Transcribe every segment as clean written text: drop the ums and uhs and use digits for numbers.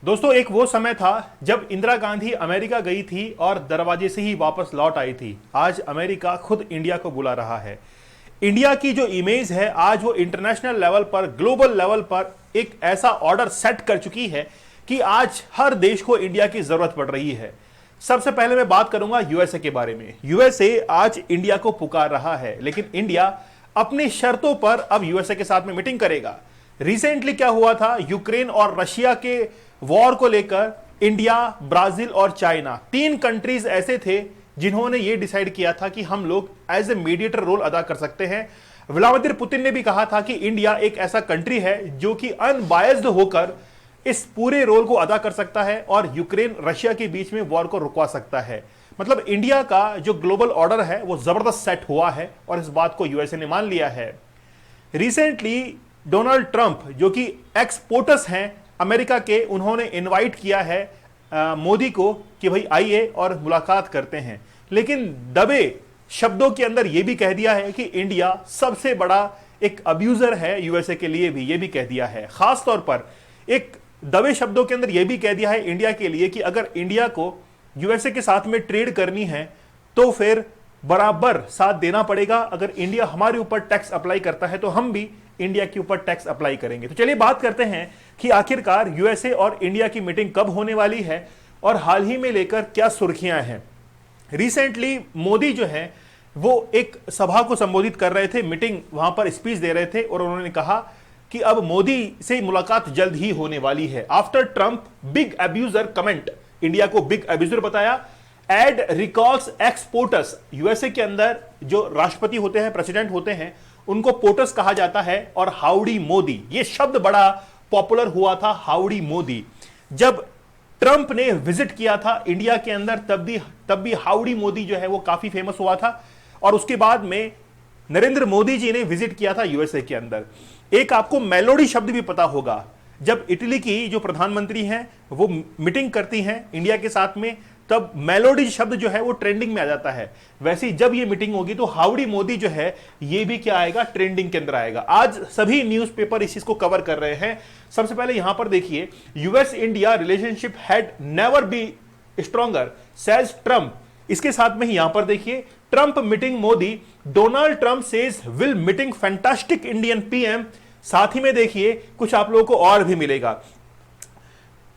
दोस्तों, एक वो समय था जब इंदिरा गांधी अमेरिका गई थी और दरवाजे से ही वापस लौट आई थी। आज अमेरिका खुद इंडिया को बुला रहा है। इंडिया की जो इमेज है आज वो इंटरनेशनल लेवल पर, ग्लोबल लेवल पर एक ऐसा ऑर्डर सेट कर चुकी है कि आज हर देश को इंडिया की जरूरत पड़ रही है। सबसे पहले मैं बात करूंगा यूएसए के बारे में। यूएसए आज इंडिया को पुकार रहा है, लेकिन इंडिया अपनी शर्तों पर अब यूएसए के साथ में मीटिंग करेगा। रिसेंटली क्या हुआ था, यूक्रेन और रशिया के वॉर को लेकर इंडिया, ब्राजील और चाइना, तीन कंट्रीज ऐसे थे जिन्होंने यह डिसाइड किया था कि हम लोग एज ए मीडिएटर रोल अदा कर सकते हैं। व्लादिमीर पुतिन ने भी कहा था कि इंडिया एक ऐसा कंट्री है जो कि अनबायस्ड होकर इस पूरे रोल को अदा कर सकता है और यूक्रेन रशिया के बीच में वॉर को रुकवा सकता है। मतलब इंडिया का जो ग्लोबल ऑर्डर है वो जबरदस्त सेट हुआ है और इस बात को यूएसए ने मान लिया है। रिसेंटली डोनाल्ड ट्रंप, जो कि एक्सपोर्टर्स हैं अमेरिका के, उन्होंने इनवाइट किया है मोदी को कि भाई आइए और मुलाकात करते हैं, लेकिन दबे शब्दों के अंदर यह भी कह दिया है कि इंडिया सबसे बड़ा एक अब्यूजर है। यूएसए के लिए भी यह भी कह दिया है। खास तौर पर एक दबे शब्दों के अंदर यह भी कह दिया है इंडिया के लिए कि अगर इंडिया को यूएसए के साथ में ट्रेड करनी है तो फिर बराबर साथ देना पड़ेगा। अगर इंडिया हमारे ऊपर टैक्स अप्लाई करता है तो हम भी इंडिया के ऊपर टैक्स अप्लाई करेंगे। तो चलिए बात करते हैं कि आखिरकार यूएसए और इंडिया की मीटिंग कब होने वाली है और हाल ही में लेकर क्या सुर्खियां हैं। रिसेंटली मोदी जो है वो एक सभा को संबोधित कर रहे थे, मीटिंग वहां पर स्पीच दे रहे थे और उन्होंने कहा कि अब मोदी से मुलाकात जल्द ही होने वाली है। After Trump big abuser comment, India को बिग अब्यूजर बताया। एड रिकॉल्स एक्सपोर्टर्स, यूएसए के अंदर जो राष्ट्रपति होते हैं, प्रेसिडेंट होते हैं, उनको पोर्टर्स कहा जाता है। और हाउडी मोदी, ये शब्द बड़ा पॉपुलर हुआ था, हाउडी मोदी। जब ट्रंप ने विजिट किया था इंडिया के अंदर तब भी हाउडी मोदी जो है वो काफी फेमस हुआ था। और उसके बाद में नरेंद्र मोदी जी ने विजिट किया था यूएसए के अंदर। एक आपको मेलोडी शब्द भी पता होगा, जब इटली की जो प्रधानमंत्री हैं वो मीटिंग करती हैं इंडिया के साथ में, तब मेलोडी शब्द जो है वो ट्रेंडिंग में आ जाता है। वैसे ही जब ये मीटिंग होगी तो हाउडी मोदी जो है ये भी क्या आएगा, ट्रेंडिंग के अंदर आएगा। आज सभी न्यूज़पेपर इस चीज को कवर कर रहे हैं। सबसे पहले यहां पर देखिए, US India relationship had never be stronger says Trump. इसके साथ में ही यहां पर देखिए, Trump meeting Modi, Donald Trump says will meeting fantastic Indian PM. साथ ही में देखिए कुछ आप लोगों को और भी मिलेगा।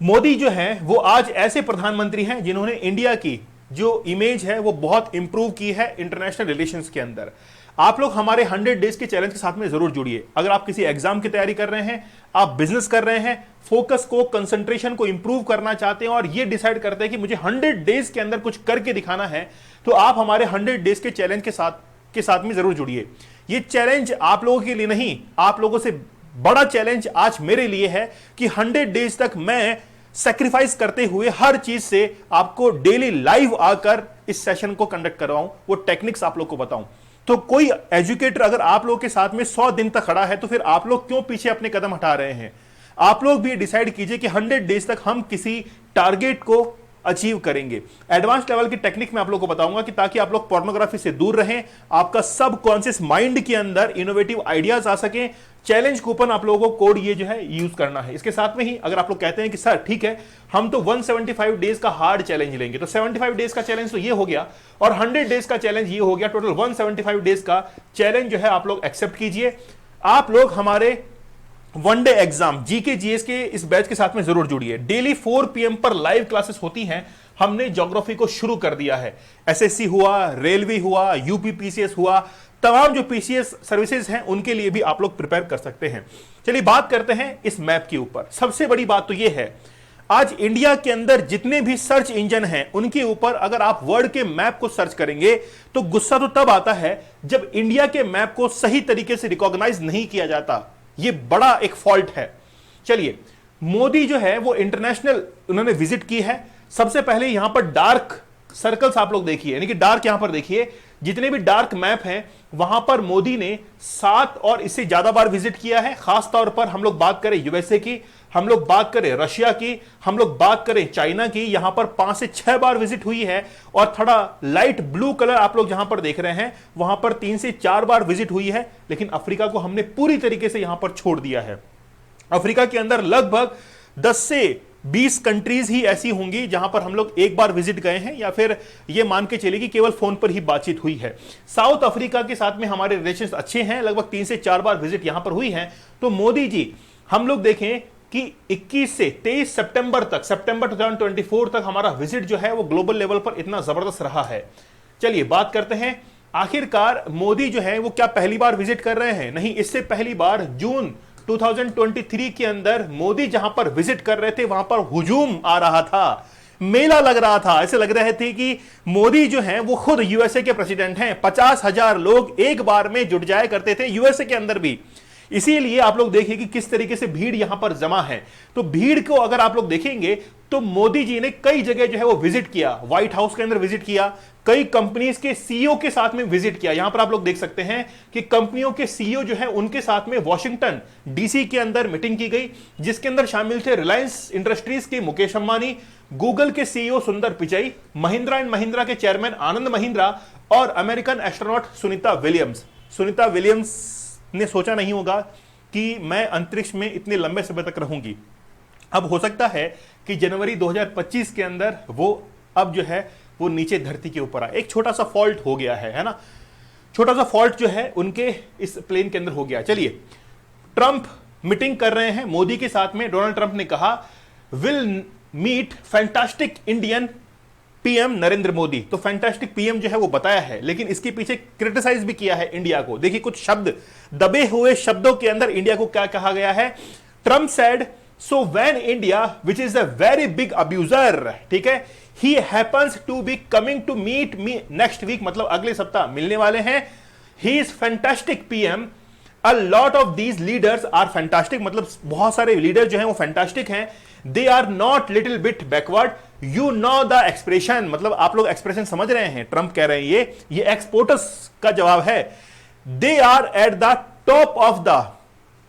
मोदी जो है वो आज ऐसे प्रधानमंत्री हैं जिन्होंने इंडिया की जो इमेज है वो बहुत इंप्रूव की है इंटरनेशनल रिलेशंस के अंदर। आप लोग हमारे 100 डेज के चैलेंज के साथ में जरूर जुड़िए। अगर आप किसी एग्जाम की तैयारी कर रहे हैं, आप बिजनेस कर रहे हैं, फोकस को, कंसंट्रेशन को इंप्रूव करना चाहते हैं और ये डिसाइड करते हैं कि मुझे 100 डेज के अंदर कुछ करके दिखाना है, तो आप हमारे 100 डेज के चैलेंज के साथ में जरूर जुड़िए। ये चैलेंज आप लोगों के लिए नहीं, आप लोगों से बड़ा चैलेंज आज मेरे लिए है कि 100 डेज तक मैं सैक्रिफाइस करते हुए हर चीज से आपको डेली लाइव आकर इस सेशन को कंडक्ट करवाऊं, वो टेक्निक्स आप लोग को बताऊं। तो कोई एजुकेटर अगर आप लोगों के साथ में 100 दिन तक खड़ा है तो फिर आप लोग क्यों पीछे अपने कदम हटा रहे हैं। आप लोग भी डिसाइड कीजिए कि 100 डेज तक हम किसी टारगेट को अचीव करेंगे। एडवांस लेवल की टेक्निक मैं आप लोगों को बताऊंगा कि ताकि आप लोग पोर्नोग्राफी से दूर रहें, आपका सबकॉन्शियस माइंड के अंदर इनोवेटिव आइडियाज आ सके। चैलेंज कूपन आप लोगों को कोड ये जो है यूज करना है। इसके साथ में ही अगर आप लोग कहते हैं कि सर ठीक है हम तो 175 डेज का हार्ड चैलेंज लेंगे, तो 75 डेज का चैलेंज तो ये हो गया और 100 डेज का चैलेंज ये हो गया। टोटल 175 डेज का चैलेंज जो है आप लोग एक्सेप्ट कीजिए। आप लोग हमारे वनडे एग्जाम जीके जीएस के इस बैच के साथ में जरूर जुड़िए। डेली 4 PM पर लाइव क्लासेस होती हैं। हमने ज्योग्राफी को शुरू कर दिया है। एसएससी हुआ, रेलवे हुआ, यूपीपीसीएस हुआ, तमाम जो पीसीएस सर्विसेज हैं उनके लिए भी आप लोग प्रिपेयर कर सकते हैं। चलिए बात करते हैं इस मैप के ऊपर। सबसे बड़ी बात तो यह है, आज इंडिया के अंदर जितने भी सर्च इंजन हैं उनके ऊपर अगर आप वर्ल्ड के मैप को सर्च करेंगे तो गुस्सा तो तब आता है जब इंडिया के मैप को सही तरीके से रिकॉग्नाइज नहीं किया जाता। ये बड़ा एक फॉल्ट है। चलिए, मोदी जो है वो इंटरनेशनल उन्होंने विजिट की है। सबसे पहले यहां पर डार्क सर्कल्स आप लोग देखिए, यानी कि डार्क यहां पर देखिए, जितने भी डार्क मैप हैं वहां पर मोदी ने 7 और इससे ज्यादा बार विजिट किया है। खास तौर पर हम लोग बात करें यूएसए की, हम लोग बात करें रशिया की, हम लोग बात करें चाइना की, यहां पर 5 से 6 बार विजिट हुई है। और थोड़ा लाइट ब्लू कलर आप लोग जहां पर देख रहे हैं वहां पर 3 से 4 बार विजिट हुई है। लेकिन अफ्रीका को हमने पूरी तरीके से यहां पर छोड़ दिया है। अफ्रीका के अंदर लगभग 10 से 20 कंट्रीज ही ऐसी होंगी जहां पर हम लोग एक बार विजिट गए हैं, या फिर ये मान के चले कि केवल फोन पर ही बातचीत हुई है। साउथ अफ्रीका के साथ में हमारे रिलेशंस अच्छे हैं, लगभग 3 से 4 बार विजिट यहां पर हुई है। तो मोदी जी, हम लोग देखें कि 21 से 23 सितंबर 2024 तक हमारा विजिट जो है वो ग्लोबल लेवल पर इतना जबरदस्त रहा है। चलिए बात करते हैं, आखिरकार मोदी जो है वो क्या पहली बार विजिट कर रहे हैं? नहीं, इससे पहली बार जून 2023 के अंदर मोदी जहां पर विजिट कर रहे थे वहां पर हुजूम आ रहा था, मेला लग रहा था। ऐसे लग रहे थे कि मोदी जो हैं वो खुद यूएसए के प्रेसिडेंट हैं। 50,000 लोग एक बार में जुट जाया करते थे यूएसए के अंदर भी। इसीलिए आप लोग देखिए कि किस तरीके से भीड़ यहां पर जमा है। तो भीड़ को अगर आप लोग देखेंगे तो मोदी जी ने कई जगह जो है वो विजिट किया, व्हाइट हाउस के अंदर विजिट किया, कई कंपनीज के सीईओ के साथ में विजिट किया। यहां पर आप लोग देख सकते हैं कि कंपनियों के सीईओ जो है उनके साथ में वॉशिंगटन डीसी के अंदर मीटिंग की गई, जिसके अंदर शामिल थे रिलायंस इंडस्ट्रीज के मुकेश अंबानी, गूगल के सीईओ सुंदर पिचाई, महिंद्रा एंड महिंद्रा के चेयरमैन आनंद महिंद्रा और American astronaut Sunita Williams. Sunita Williams ने सोचा नहीं होगा कि मैं अंतरिक्ष में इतने लंबे समय तक रहूंगी। अब हो सकता है कि जनवरी 2025 के अंदर वो अब जो है वो नीचे धरती के ऊपर आए। एक छोटा सा फॉल्ट हो गया है ना, छोटा सा फॉल्ट जो है उनके इस प्लेन के अंदर हो गया। चलिए, ट्रंप मीटिंग कर रहे हैं मोदी के साथ में। डोनाल्ड ट्रंप ने कहा will meet fantastic Indian PM Narendra Modi. तो फैंटास्टिक पीएम जो है वो बताया है, लेकिन इसके पीछे क्रिटिसाइज भी किया है इंडिया को। देखिए कुछ शब्द, दबे हुए शब्दों के अंदर इंडिया को क्या कहा गया है। Trump said so when India which is a very big abuser, ठीक है, he happens to be coming to meet me next week, मतलब अगले सप्ताह मिलने वाले हैं। He is fantastic PM, a lot of these leaders are fantastic, मतलब बहुत सारे लीडर जो हैं वो फैंटास्टिक हैं। They are not little bit backward, you know the expression, मतलब आप लोग एक्सप्रेशन समझ रहे हैं। ट्रंप कह रहे हैं ये एक्सपोर्टर्स का जवाब है। They are at the top of the,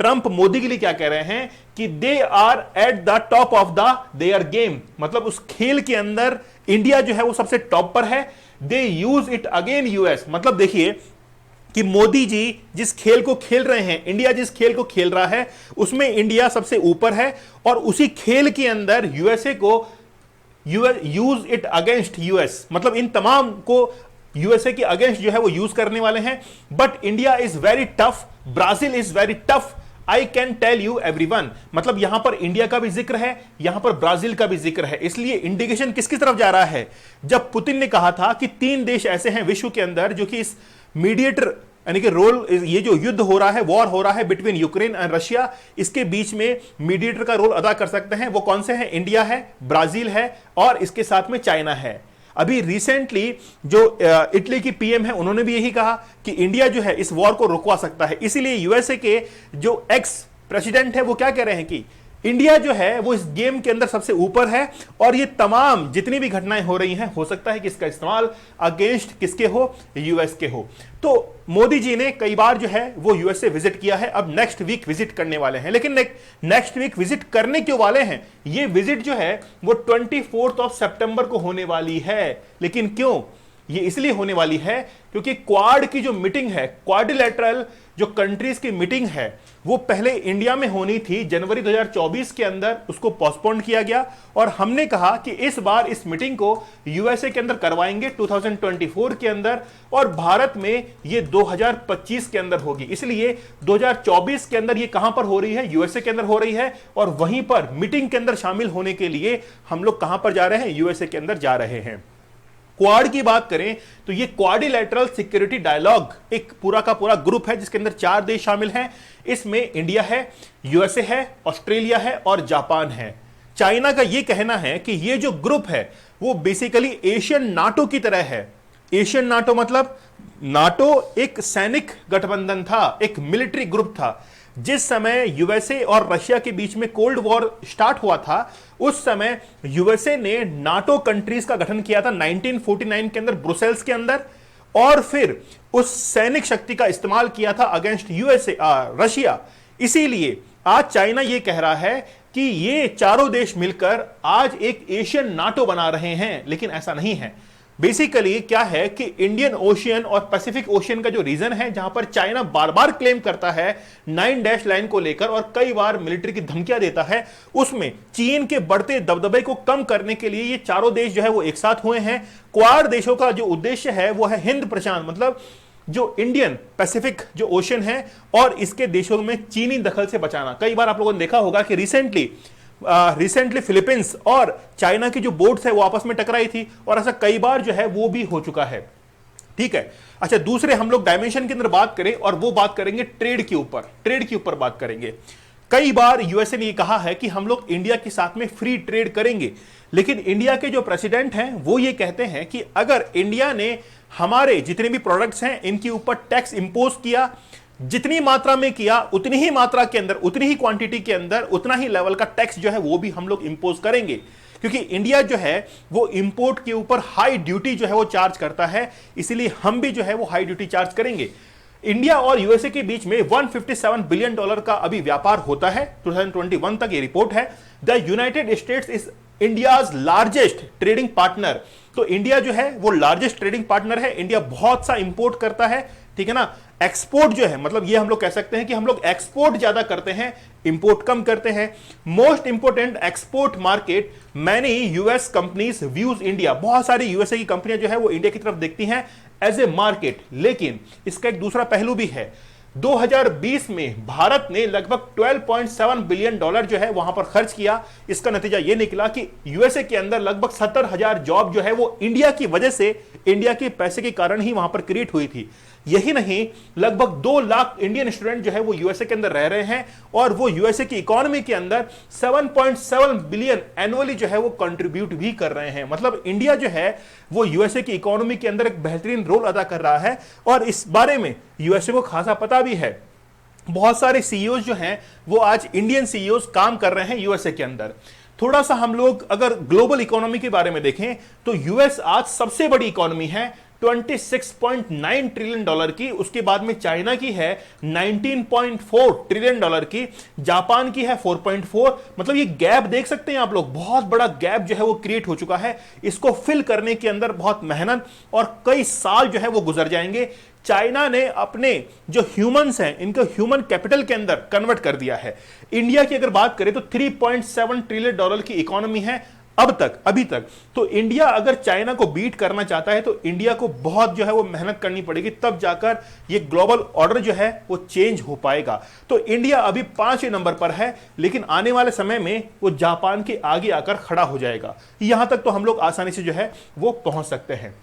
Trump Modi के लिए क्या कह रहे हैं कि they are at the top of the their game, मतलब उस खेल के अंदर इंडिया जो है वो सबसे टॉप पर है। दे यूज इट अगेन यूएस, मतलब देखिए कि मोदी जी जिस खेल को खेल रहे हैं, इंडिया जिस खेल को खेल रहा है उसमें इंडिया सबसे ऊपर है, और उसी खेल के अंदर यूएसए को यूज इट अगेंस्ट यूएस, मतलब इन तमाम को यूएसए के अगेंस्ट जो है वो यूज करने वाले हैं। But India is very tough, Brazil is very tough, I can tell you everyone, मतलब यहां पर इंडिया का भी जिक्र है, यहां पर ब्राजील का भी जिक्र है। इसलिए इंडिकेशन किसकी तरफ जा रहा है? जब पुतिन ने कहा था कि 3 देश ऐसे हैं विश्व के अंदर जो कि इस मीडिएटर यानी कि रोल, ये जो युद्ध हो रहा है, वॉर हो रहा है बिटवीन यूक्रेन एंड रशिया, इसके बीच में मीडिएटर का रोल अदा कर सकते हैं। वो कौन से हैं? इंडिया है, ब्राजील है और इसके साथ में चाइना है। अभी रिसेंटली जो इटली की पीएम है उन्होंने भी यही कहा कि इंडिया जो है इस वॉर को रुकवा सकता है। इसीलिए यूएसए के जो एक्स प्रेसिडेंट है वो क्या कह रहे हैं कि इंडिया जो है वो इस गेम के अंदर सबसे ऊपर है, और ये तमाम जितनी भी घटनाएं हो रही हैं हो सकता है कि इसका इस्तेमाल अगेंस्ट किसके हो? यूएस के हो। तो मोदी जी ने कई बार जो है वो यूएसए विजिट किया है, अब नेक्स्ट वीक विजिट करने वाले हैं। लेकिन नेक्स्ट वीक विजिट करने क्यों वाले हैं? ये विजिट जो है वो 24 सितंबर को होने वाली है। लेकिन क्यों? ये इसलिए होने वाली है क्योंकि क्वाड की जो मीटिंग है, क्वाड्रिलेटरल जो कंट्रीज की मीटिंग है, वो पहले इंडिया में होनी थी जनवरी 2024 के अंदर, उसको पोस्टपोन किया गया, और हमने कहा कि इस बार इस मीटिंग को यूएसए के अंदर करवाएंगे 2024 के अंदर, और भारत में ये 2025 के अंदर होगी। इसलिए 2024 के अंदर ये कहां पर हो रही है? यूएसए के अंदर हो रही है, और वहीं पर मीटिंग के अंदर शामिल होने के लिए हम लोग कहां पर जा रहे हैं? यूएसए के अंदर जा रहे हैं। क्वाड की बात करें तो ये क्वाड्रिलेटरल सिक्योरिटी डायलॉग एक पूरा का पूरा ग्रुप है जिसके अंदर 4 देश शामिल हैं। इसमें इंडिया है, यूएसए है, ऑस्ट्रेलिया है और जापान है। चाइना का ये कहना है कि ये जो ग्रुप है वो बेसिकली एशियन नाटो की तरह है। एशियन नाटो मतलब नाटो एक सैनिक गठबंधन था, एक मिलिट्री ग्रुप था। जिस समय यूएसए और रशिया के बीच में कोल्ड वॉर स्टार्ट हुआ था, उस समय यूएसए ने नाटो कंट्रीज का गठन किया था 1949 के अंदर ब्रुसेल्स के अंदर, और फिर उस सैनिक शक्ति का इस्तेमाल किया था अगेंस्ट यूएसए रशिया। इसीलिए आज चाइना यह कह रहा है कि ये चारों देश मिलकर आज एक एशियन नाटो बना रहे हैं, लेकिन ऐसा नहीं है। बेसिकली क्या है कि इंडियन ओशियन और पैसिफिक ओशियन का जो रीजन है, जहां पर चाइना बार बार क्लेम करता है 9 डैश लाइन को लेकर और कई बार मिलिट्री की धमकियां देता है, उसमें चीन के बढ़ते दबदबे को कम करने के लिए ये चारों देश जो है वो एक साथ हुए हैं। क्वाड देशों का जो उद्देश्य है वो है हिंद प्रशांत, मतलब जो इंडियन पैसिफिक जो ओशन है और इसके देशों में चीनी दखल से बचाना। कई बार आप लोगों ने देखा होगा कि रिसेंटली फिलीपींस और चाइना की जो बोट्स है वो आपस में टकराई थी और ऐसा कई बार जो है वो भी हो चुका है। ठीक है, अच्छा, दूसरे हम लोग डायमेंशन के अंदर बात करें और वो बात करेंगे ट्रेड के ऊपर बात करेंगे। कई बार यूएसए ने कहा है कि हम लोग इंडिया के साथ में फ्री ट्रेड करेंगे, लेकिन इंडिया के जो प्रेसिडेंट हैं वो ये कहते हैं कि अगर इंडिया ने हमारे जितने भी प्रोडक्ट्स हैं इनके ऊपर टैक्स इंपोज किया, जितनी मात्रा में किया उतनी ही मात्रा के अंदर, उतनी ही क्वांटिटी के अंदर उतना ही लेवल का टैक्स जो है वो भी हम लोग इंपोज करेंगे, क्योंकि इंडिया जो है वो इंपोर्ट के ऊपर हाई ड्यूटी जो है वो चार्ज करता है, इसीलिए हम भी जो है वो हाई ड्यूटी चार्ज करेंगे। इंडिया और यूएसए के बीच में $157 बिलियन का अभी व्यापार होता है 2021 तक, ये रिपोर्ट है। The United states is India's largest trading partner. तो इंडिया जो है वो लार्जेस्ट ट्रेडिंग पार्टनर है। इंडिया बहुत सा इंपोर्ट करता है, ठीक है ना। एक्सपोर्ट जो है, मतलब ये हम लोग कह सकते हैं कि हम लोग एक्सपोर्ट ज्यादा करते हैं, इंपोर्ट कम करते हैं। Most important export market, many US companies views India. बहुत सारी यूएसए की कंपनियां जो है वो इंडिया की तरफ देखती हैं एज ए मार्केट, लेकिन इसका एक दूसरा पहलू भी है। 2020 में भारत ने लगभग $12.7 बिलियन जो है वहां पर खर्च किया। इसका नतीजा यह निकला कि यूएसए के अंदर लगभग 70,000 जॉब जो है वो इंडिया की वजह से, इंडिया के पैसे के कारण ही वहां पर क्रिएट हुई थी। यही नहीं, लगभग 2 लाख इंडियन स्टूडेंट जो है वो यूएसए के अंदर रह रहे हैं और वो यूएसए की इकोनॉमी के अंदर 7.7 बिलियन एनुअली जो है वो कंट्रीब्यूट भी कर रहे हैं। मतलब इंडिया जो है वो यूएसए की इकोनॉमी के अंदर एक बेहतरीन रोल अदा कर रहा है और इस बारे में यूएसए को खासा पता भी है। बहुत सारे सीईओज जो हैं वो आज इंडियन सीईओज काम कर रहे हैं यूएसए के अंदर। थोड़ा सा हम लोग अगर ग्लोबल इकोनॉमी के बारे में देखें तो यूएस आज सबसे बड़ी इकोनॉमी है 26.9 ट्रिलियन डॉलर की, उसके बाद में चाइना की है 19.4 ट्रिलियन डॉलर की, जापान की है 4.4। मतलब ये गैप देख सकते हैं आप लोग, बहुत बड़ा गैप जो है वो क्रिएट हो चुका है। इसको फिल करने के अंदर बहुत मेहनत और कई साल जो है वो गुजर जाएंगे। चाइना ने अपने जो ह्यूमंस हैं इनको ह्यूमन कैपिटल के अंदर कन्वर्ट कर दिया है। इंडिया की अगर बात करें तो 3.7 ट्रिलियन डॉलर की इकोनॉमी है अभी तक। तो इंडिया अगर चाइना को बीट करना चाहता है तो इंडिया को बहुत जो है वो मेहनत करनी पड़ेगी, तब जाकर ये ग्लोबल ऑर्डर जो है वो चेंज हो पाएगा। तो इंडिया अभी 5वें नंबर पर है, लेकिन आने वाले समय में वो जापान के आगे आकर खड़ा हो जाएगा। यहां तक तो हम लोग आसानी से जो है वो पहुंच सकते हैं।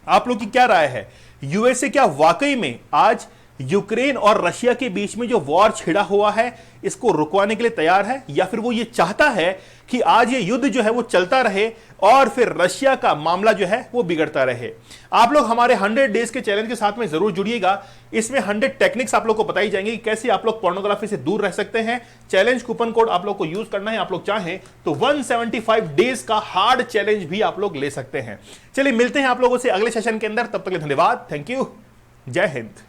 आप लोग की क्या राय है? यूएसए क्या वाकई में आज यूक्रेन और रशिया के बीच में जो वॉर छिड़ा हुआ है इसको रुकवाने के लिए तैयार है, या फिर वो ये चाहता है कि आज ये युद्ध जो है वो चलता रहे और फिर रशिया का मामला जो है वो बिगड़ता रहे? आप लोग हमारे 100 डेज के चैलेंज के साथ में जरूर जुड़िएगा। इसमें 100 टेक्निक्स आप लोग को बताई जाएंगी कि कैसे आप लोग पोर्नोग्राफी से दूर रह सकते हैं। चैलेंज कूपन कोड आप लोग को यूज करना है, आप लोग चाहें तो 175 डेज का हार्ड चैलेंज भी आप लोग ले सकते हैं। चलिए मिलते हैं आप लोगों से अगले सेशन के अंदर, तब तक के लिए धन्यवाद, थैंक यू, जय हिंद।